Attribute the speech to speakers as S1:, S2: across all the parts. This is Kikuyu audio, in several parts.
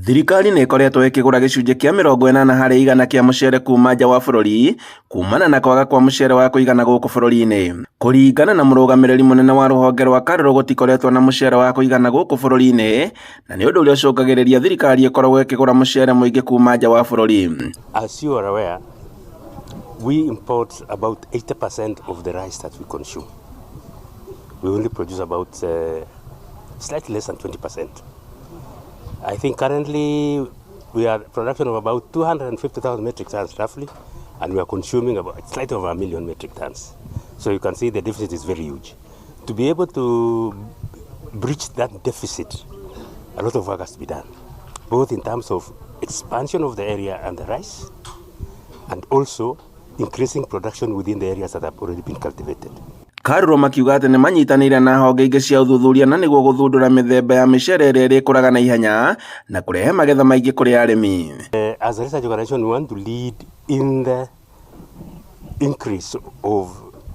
S1: Thirikari nĩ ĩkoretwo ĩkĩgũra gĩcunjĩ kĩa 80 harĩ igana kĩa mũcere kuma nja wa bũrũri kumana na kwaga kwa mũcere wa kũigana gũkũ bũrũri-inĩ. Kũringana na mũrũgamĩrĩri mũnene wa rũhonge rwa Kũũrio, gũtikoretwo na mũcere wa kũigana gũkũ bũrũri-inĩ, na nĩ ũndũ ũrĩa ũcũngagĩrĩria thirikari ĩkoragwo ĩkĩgũra mũcere mũingĩ kuma nja wa bũrũri.
S2: As you are aware, we import about 80% of the rice that we consume. We only produce about slightly less than 20%. I think currently we are production of about 250,000 metric tons roughly, and we are consuming about slightly over 1 million metric tons. So you can see the deficit is very huge. To be able to breach that deficit, a lot of work has to be done, both in terms of expansion of the area and the rice, and also increasing production within the areas that have already been cultivated.
S1: Kũũrio makiuga atĩ nĩ manyitanĩire na honge ingĩ cia ũthuthuria na nĩguo gũthundũra mĩthemba ya mĩcere ĩrĩa ĩrĩkũraga na ihenya na kũrehe magetha maingĩ kũrĩ arĩmi.
S2: As a research organization, we want to lead in the increase of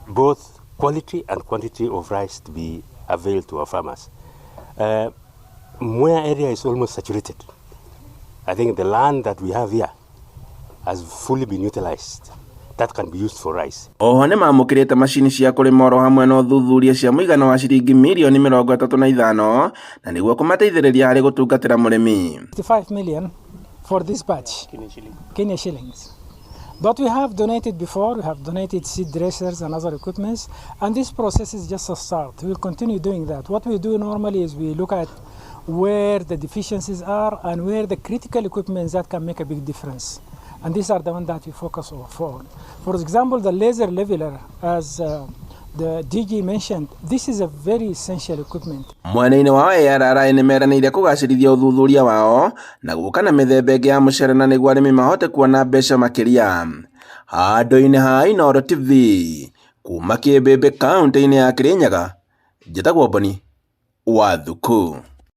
S2: both quality and quantity of rice to be availed to our farmers. Mwea area is almost saturated. I think the land that we have here has fully been utilized. That can be used for rice.
S1: Oho nĩ mamũkĩrĩte macini cia kũrĩma oro hamwe na ũthuthuria cia mũigana wa ciringi mirioni 35 na nĩguo kũmateithĩrĩria harĩ gũtungatĩra mũrĩmi.
S3: 55 million for this batch. Kenya shillings. But we have donated before, we have donated seed dressers and other equipments, and this process is just a start. We'll continue doing that. What we do normally is we look at where the deficiencies are and where the critical equipments that can make a big difference. And these are the ones that we focus on. For example, the laser leveler, as the DG mentioned, this is a very essential equipment.
S1: Mwena-inĩ wao ARRI nĩ meranĩire kũgacĩrithia ũthuthuria wao na gũka na mĩthemba ĩngĩ ya mũcere na nĩguo arĩmi mahote kuona mbeca makĩria. Handũ-inĩ ha Inooro TV, kuma Kĩmbĩmbĩ kaunti-inĩ ya Kirinyaga, njĩtagwo Boni wa Thuku.